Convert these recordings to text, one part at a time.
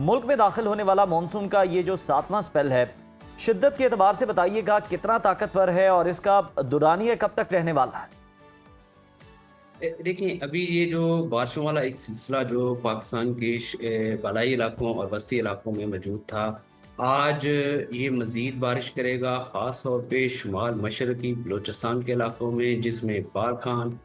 मुल्क में दाखिल होने वाला मानसून का ये जो 7वां स्पेल है, शिद्दत के एतबार से बताइएगा कितना ताकतवर है और इसका दुरानिया कब तक रहने वाला है? देखिए, अभी ये जो बारिशों वाला एक सिलसिला जो पाकिस्तान के बालाई इलाकों और वस्ती इलाकों में मौजूद था, आज ये मज़ीद बारिश करेगा, ख़ास तौर पे शुमाल मशरक़ी बलूचिस्तान के इलाकों में, जिसमें बारखान,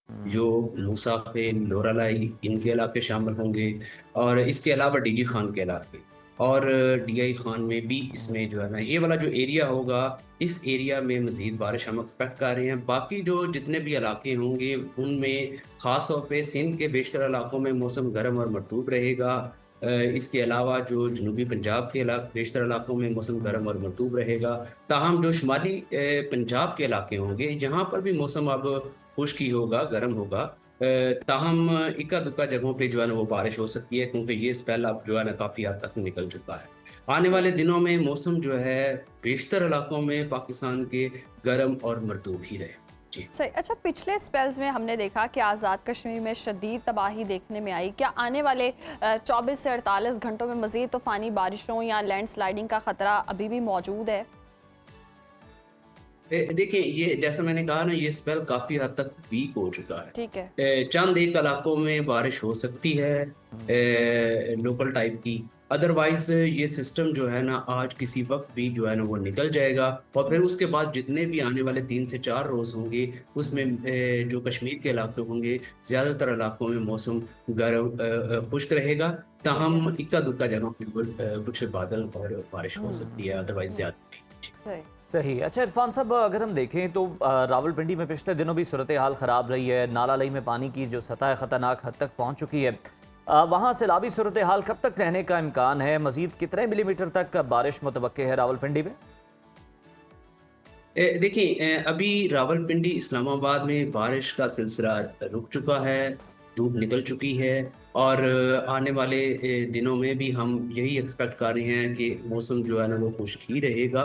जो मूसाफिर, लोरालाई, इनके इलाके शामिल होंगे और इसके अलावा डीजी खान के इलाके और डीआई खान में भी इसमें जो है ना ये वाला जो एरिया होगा, इस एरिया में मज़ीद बारिश हम एक्सपेक्ट कर रहे हैं। बाकी जो जितने भी इलाके होंगे उनमें ख़ास तौर पे सिंध के बेशतर इलाकों में मौसम गर्म और मरतूब रहेगा। इसके अलावा जो जनूबी पंजाब के बेशतर इलाकों में मौसम गर्म और मरतूब रहेगा। ताहम जो शुमाली पंजाब के इलाके होंगे, यहाँ पर भी मौसम अब खुश्क ही होगा, गर्म होगा। ताहम इक्का दुक्का जगहों पे जो है ना वो बारिश हो सकती है, क्योंकि ये स्पेल अब जो है ना काफ़ी हद तक निकल चुका है। आने वाले दिनों में मौसम जो है बेशतर इलाकों में पाकिस्तान के गर्म और मरतूब ही रहे। जी सही। अच्छा, पिछले स्पेल्स में हमने देखा कि आज़ाद कश्मीर में शदीद तबाही देखने में आई। क्या आने वाले 24 से 48 घंटों में मज़ीद तूफ़ानी बारिशों या लैंडस्लाइडिंग का ख़तरा अभी भी मौजूद है? देखिए, ये जैसा मैंने कहा ना, ये स्पेल काफ़ी हद तक वीक हो चुका है। ठीक है। चंद एक इलाकों में बारिश हो सकती है लोकल टाइप की। अदरवाइज ये सिस्टम जो है ना आज किसी वक्त भी जो है ना वो निकल जाएगा और फिर उसके बाद जितने भी आने वाले 3 से 4 रोज़ होंगे उसमें जो कश्मीर के इलाके होंगे, ज़्यादातर इलाकों में मौसम गर्म खुश्क रहेगा। ठीक है। ताहम इक्का दुक्का जगहों पर कुछ बादल और बारिश हो सकती है, अदरवाइज हम्म, ज़्यादा नहीं। सही। सही। अच्छा इरफान साहब, अगर हम देखें तो रावलपिंडी में पिछले दिनों भी सूरत हाल ख़राब रही है। नाला लई में पानी की जो सतह है ख़तरनाक हद तक पहुँच चुकी है। वहाँ सैलाबी सूरत हाल कब तक रहने का इम्कान है? मज़ीद कितने मिलीमीटर तक बारिश मुतवक्के है रावलपिंडी में? देखिए, अभी रावलपिंडी इस्लामाबाद में बारिश का सिलसिला रुक चुका है, धूप निकल चुकी है और आने वाले दिनों में भी हम यही एक्सपेक्ट कर रहे हैं कि मौसम जो है ना वो खुश्क ही रहेगा।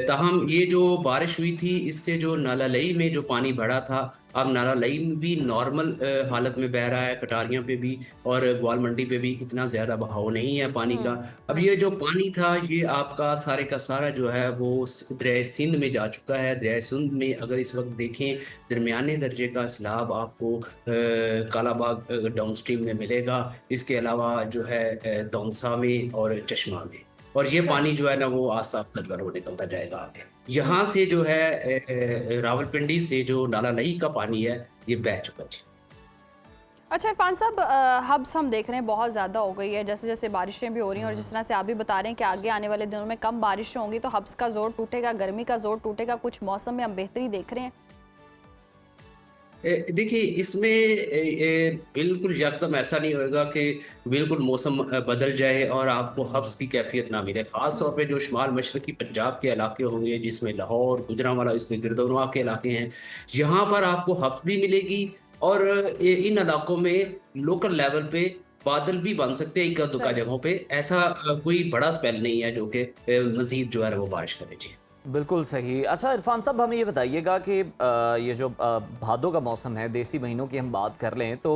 ताहम ये जो बारिश हुई थी इससे जो नाला लई में जो पानी बढ़ा था, अब नाला लई में भी नॉर्मल हालत में बह रहा है, कटारियाँ पे भी और ग्वाल मंडी पे भी इतना ज़्यादा बहाव नहीं है पानी का। अब ये जो पानी था ये आपका सारे का सारा जो है वो दरिया सिंध में जा चुका है। दरिया सिंध में अगर इस वक्त देखें, दरमियाने दर्जे का सैलाब आपको कालाबाग डाउन स्ट्रीम में मिलेगा। इसके अलावा जो है दौंसा में और चश्मा में, और ये पानी जो है ना वो आस्ता आस्ता जो है वो निकलता जाएगा आगे। यहाँ से जो है रावलपिंडी से जो नाला लई का पानी है ये बह चुका है। अच्छा इरफान साहब, हब्स हम देख रहे हैं बहुत ज़्यादा हो गई है, जैसे जैसे बारिशें भी हो रही हैं और जिस तरह से आप भी बता रहे हैं कि आगे आने वाले दिनों में कम बारिशें होंगी तो हब्स का जोर टूटेगा, गर्मी का जोर टूटेगा। कुछ मौसम में हम बेहतरी देख रहे हैं? देखिए, इसमें बिल्कुल यकदम ऐसा नहीं होएगा कि बिल्कुल मौसम बदल जाए और आपको हब्स की कैफियत ना मिले। ख़ास तौर पे जो शुमाल मशरक़ी पंजाब के इलाके होंगे, जिसमें लाहौर, गुजरांवाला, इसके गिरदोनवा के इलाके हैं, यहाँ पर आपको हब्स भी मिलेगी और इन इलाकों में लोकल लेवल पे बादल भी बन सकते हैं इक्का दुक्का सही। जगहों पे। ऐसा कोई बड़ा स्पेल नहीं है जो कि मज़ीद जो है ना वो बारिश करे। जी बिल्कुल सही। अच्छा इरफान साहब, हमें ये बताइएगा कि ये जो भादों का मौसम है, देसी महीनों की हम बात कर लें तो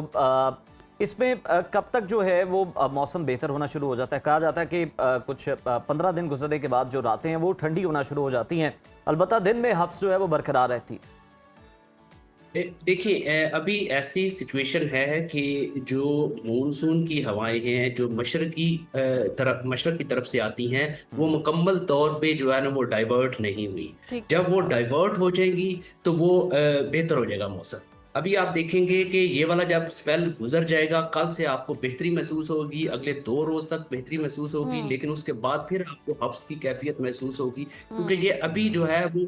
इसमें कब तक जो है वो मौसम बेहतर होना शुरू हो जाता है? कहा जाता है कि कुछ 15 दिन गुजरने के बाद जो रातें हैं वो ठंडी होना शुरू हो जाती हैं, अलबत्ता दिन में हब्स जो है वो बरकरार रहती है। देखिए, अभी ऐसी सिचुएशन है कि जो मानसून की हवाएं हैं जो मशरक़ की तरफ से आती हैं, वो मुकम्मल तौर पे जो है ना वो डाइवर्ट नहीं हुई। ठीक है। जब वो डाइवर्ट हो जाएंगी तो वो बेहतर हो जाएगा मौसम। अभी आप देखेंगे कि ये वाला जब स्पेल गुजर जाएगा, कल से आपको बेहतरी महसूस होगी, अगले 2 रोज तक बेहतरी महसूस होगी, हम्म। लेकिन उसके बाद फिर आपको हब्स की कैफियत महसूस होगी, क्योंकि हम्म। ये अभी जो है वो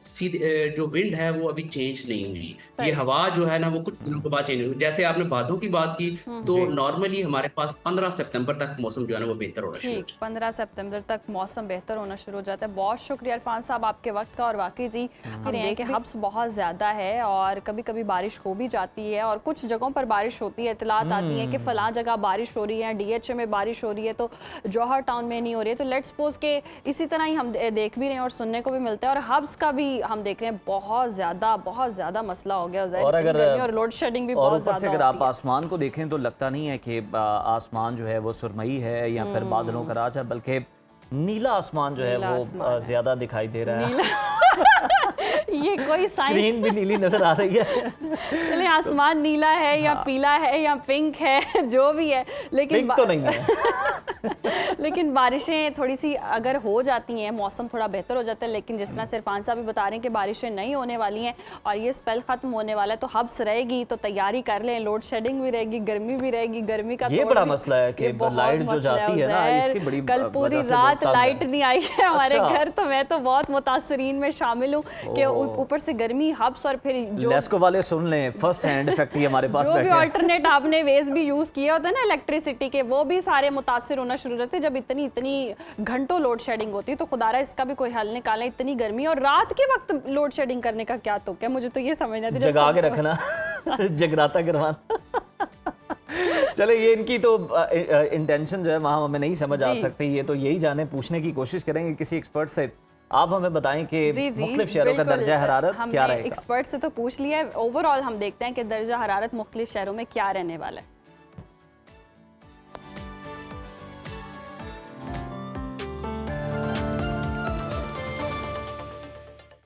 सीधे जो विंड है वो अभी चेंज नहीं हुई। ये सही। हवा जो है ना वो कुछ दिनों के बाद चेंज हुई। जैसे आपने बादों की बात की, तो जी नॉर्मली हमारे पास 15 सितंबर तक मौसम जो है ना वो बेहतर होना शुरू हो ठीक, जाए। 15 सितंबर तक मौसम बेहतर होना शुरू हो जाता है। बहुत शुक्रिया इरफान साहब आपके वक्त का। और वाकई जी हम देख रहे हैं कि हब्स बहुत ज़्यादा है और कभी कभी बारिश हो भी जाती है और कुछ जगहों पर बारिश होती है, इतलात आती हैं कि फ़लाँ जगह बारिश हो रही है, DHA में बारिश हो रही है तो जौहर टाउन में नहीं हो रही है। तो लेट्स सपोज के इसी तरह ही हम देख भी रहे हैं और सुनने को भी मिलता है। और हब्स का भी हम देख रहे हैं बहुत ज़्यादा मसला हो गया और अगर गर्मी और लोड शेडिंग भी और बहुत ऊपर से ज़्यादा अगर आप होती है। आसमान को देखें तो लगता नहीं है कि आसमान जो है वो सुरमई है या फिर बादलों का राज है, बल्कि नीला आसमान जो है नीला वो आसमान है। ज्यादा दिखाई दे रहा है। ये कोई साइंस स्क्रीन भी नीली नजर आ रही है। चले आसमान नीला है या पीला है या पिंक है जो भी है, लेकिन पिंक तो नहीं है। लेकिन बारिशें थोड़ी सी अगर हो जाती हैं, मौसम थोड़ा बेहतर हो जाता है। लेकिन जिस तरह इरफान साहब भी बता रहे हैं कि बारिशें नहीं होने वाली हैं और ये स्पेल खत्म होने वाला है, तो हब्स रहेगी तो तैयारी कर लें, लोड शेडिंग भी रहेगी, गर्मी भी रहेगी। गर्मी का ये तोड़ बड़ा भी- मसला है कि ये बहुत लाइट जो मसला जाती है ना, उज़ैर। इसकी बड़ी कल वजह पूरी से लोग रात तंग लाइट हैं। नहीं आई है हमारे अच्छा। घर, तो मैं तो बहुत मुतासरीन में शामिल हूँ कि ऊपर से गर्मी, हब्स और फिर जो लेस्को वाले सुन लें, फर्स्ट हैंड इफेक्ट ही हमारे पास जो भी बैठे हैं। ऑल्टरनेट आपने वेज भी यूज किया होता है ना इलेक्ट्रिसिटी के, वो भी सारे मुतासिर होना शुरू हो जाते हैं। जब इतनी घंटों लोड शेडिंग होती है तो खुदारा इसका भी कोई हल निकालें। इतनी गर्मी और रात के वक्त लोड शेडिंग करने का क्या तुक है, मुझे तो ये समझ नहीं आती। जब जगा के सबसे- रखना, जगराता करवाना। चले, ये इनकी तो इंटेंशन जो है वहाँ हमें नहीं समझ आ जी। सकती। ये तो यही जाने, पूछने की कोशिश करेंगे किसी एक्सपर्ट से। आप हमें बताएं कि जी जी मुख्तलिफ शहरों का बिल्कुल। दर्जा हरारत हमने क्या रहेगा। एक्सपर्ट से तो पूछ लिया है, ओवरऑल हम देखते हैं कि दर्जा हरारत मुख्तलिफ शहरों में क्या रहने वाला है।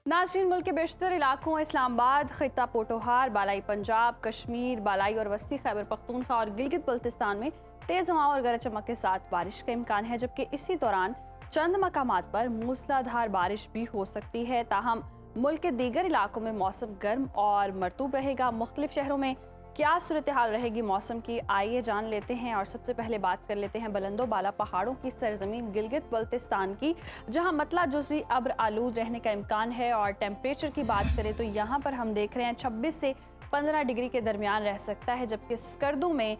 नाज़रीन, मुल्क के बेशतर इलाकों इस्लामाबाद, खिता पोटोहार, बालाई पंजाब, कश्मीर, बालाई और वस्ती खैबर पख्तूनख्वा और गिलगित बल्तिस्तान में तेज़ हवाओं और गरज चमक के साथ बारिश का इम्कान है, जबकि इसी दौरान चंद मकामात पर मूसलाधार बारिश भी हो सकती है। ताहम मुल्क के दीगर इलाकों में मौसम गर्म और मरतूब रहेगा। मुख्तलिफ शहरों में क्या सूरत हाल रहेगी मौसम की, आइए जान लेते हैं। और सबसे पहले बात कर लेते हैं बुलंदो बाला पहाड़ों की सरजमीन गिलगित बल्तिस्तान की, जहां मतला जुज़वी अब्र आलूद रहने का इम्कान है। और टेम्परेचर की बात करें तो यहाँ पर हम देख रहे हैं 26 से 15 डिग्री के दरमियान रह सकता है, जबकि स्कर्दू में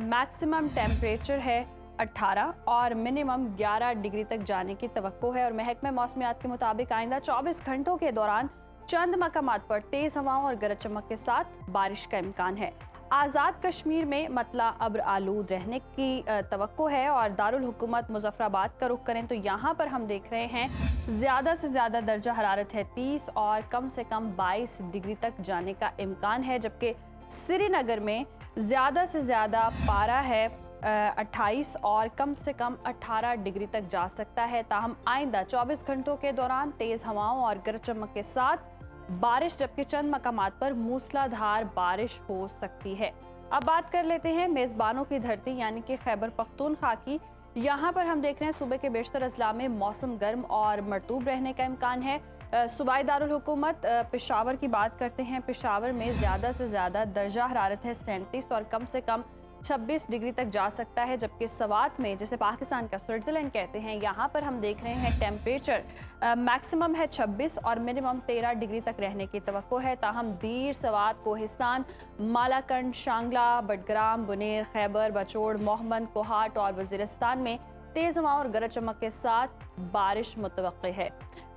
मैक्सिमम टेम्परेचर है 18 और मिनिमम 11 डिग्री तक जाने की तवक्को है। और महकमे मौसमियात के मुताबिक आइंदा 24 घंटों के दौरान चंद मकामात पर तेज़ हवाओं और गरज चमक के साथ बारिश का इम्कान है। आज़ाद कश्मीर में मतला अब्र आलूद रहने की तवक्को है। और दारुल हुकूमत मुजफ्फराबाद का रुख करें तो यहाँ पर हम देख रहे हैं ज़्यादा से ज़्यादा दर्जा हरारत है 30 और कम से कम 22 डिग्री तक जाने का इम्कान है, जबकि श्रीनगर में ज़्यादा से ज़्यादा पारा है 28 और कम से कम 18 डिग्री तक जा सकता है। ताहम आइंदा 24 घंटों के दौरान तेज़ हवाओं और गरज चमक के साथ बारिश, जबकि चंद मकामात पर मूसलाधार बारिश हो सकती है। अब बात कर लेते हैं मेज़बानों की धरती यानी कि खैबर पख्तूनख्वा की। यहाँ पर हम देख रहे हैं सूबे के बेशतर अजला में मौसम गर्म और मरतूब रहने का इम्कान है। सूबाई दारुल हुकूमत पेशावर की बात करते हैं। पेशावर में ज़्यादा से ज़्यादा दर्जा हरारत है 37 और कम से कम 26 डिग्री तक जा सकता है, जबकि सवात में, जिसे पाकिस्तान का स्विट्ज़रलैंड कहते हैं, यहाँ पर हम देख रहे हैं टेम्परेचर मैक्सिमम है 26 और मिनिमम 13 डिग्री तक रहने की तवक्को है। ताहम दीर, सवात, कोहिस्तान, मालाकंड, शांगला, बडग्राम, बुनेर, खैबर, बचोड़, मोहम्मद, कोहाट और वज़ीरिस्तान में तेज़ हवाओं और गरज चमक के साथ बारिश मुतवक्की है।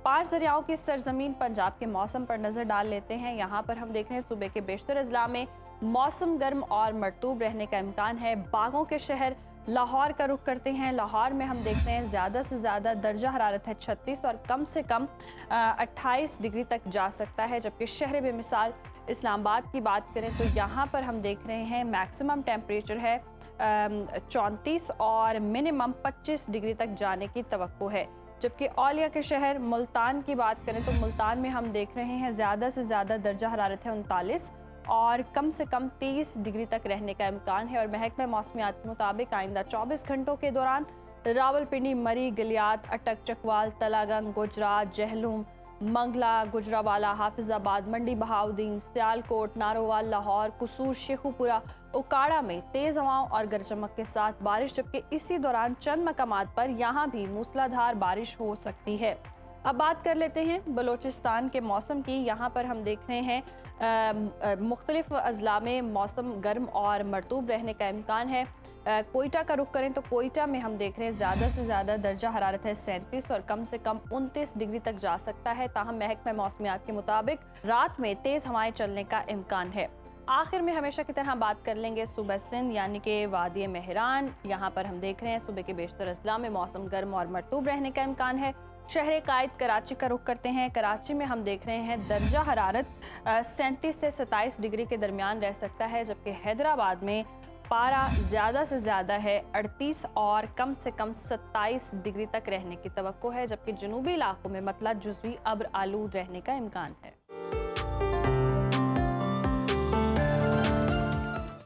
5 दरियाओं की सरजमीन पंजाब के मौसम पर नज़र डाल लेते हैं। यहाँ पर हम देख रहे हैं सूबे के बेशतर अजला में मौसम गर्म और मरतूब रहने का इम्कान है। बागों के शहर लाहौर का रुख करते हैं। लाहौर में हम देखते हैं ज़्यादा से ज़्यादा दर्जा हरारत है 36 और कम से कम 28 डिग्री तक जा सकता है, जबकि शहर बेमिसाल इस्लामाबाद की बात करें तो यहाँ पर हम देख रहे हैं मैक्सिमम टेम्परेचर है 34 और मिनिमम 25 डिग्री तक जाने की तवक्को है। जबकि औलिया के शहर मुल्तान की बात करें तो मुल्तान में हम देख रहे हैं ज़्यादा से ज़्यादा दर्जा हरारत है 39 और कम से कम 30 डिग्री तक रहने का इम्कान है। और महकमे मौसमियात के मुताबिक आइंदा 24 घंटों के दौरान रावलपिंडी, मरी, गलियात, अटक, चकवाल, तलागंग, गुजरात, जहलुम, मंगला, गुजरावाला, हाफिजाबाद, मंडी बहाउद्दीन, सियालकोट, नारोवाल, लाहौर, कसूर, शेखुपुरा, उकाड़ा में तेज़ हवाओं और गरज चमक के साथ बारिश, जबकि इसी दौरान चंद मकामात पर यहाँ भी मूसलाधार बारिश हो सकती है। अब बात कर लेते हैं बलोचिस्तान के मौसम की। यहाँ पर हम देख रहे हैं मुख्तलिफ अजला में मौसम गर्म और मरतूब रहने का इम्कान है। कोयटा का रुख करें तो कोयटा में हम देख रहे हैं ज़्यादा से ज़्यादा दर्जा हरारत है 37 और कम से कम 29 डिग्री तक जा सकता है। ताहम महकमा मौसमियात के मुताबिक रात में तेज़ हवाएं चलने का इम्कान है। आखिर में हमेशा की तरह बात कर लेंगे सूबा सिंध यानी कि वादी मेहरान। यहाँ पर हम देख रहे हैं सुबह के बेशतर अजला में मौसम गर्म और मरतूब रहने का इम्कान है। शहर कायद कराची का रुख करते हैं। कराची में हम देख रहे हैं दर्जा हरारत 37 से 27 डिग्री के दरमियान रह सकता है, जबकि हैदराबाद में पारा ज़्यादा से ज़्यादा है 38 और कम से कम 27 डिग्री तक रहने की तवक्को है, जबकि जनूबी इलाकों में मतला जुज़वी अब्र आलूद रहने का इम्कान है।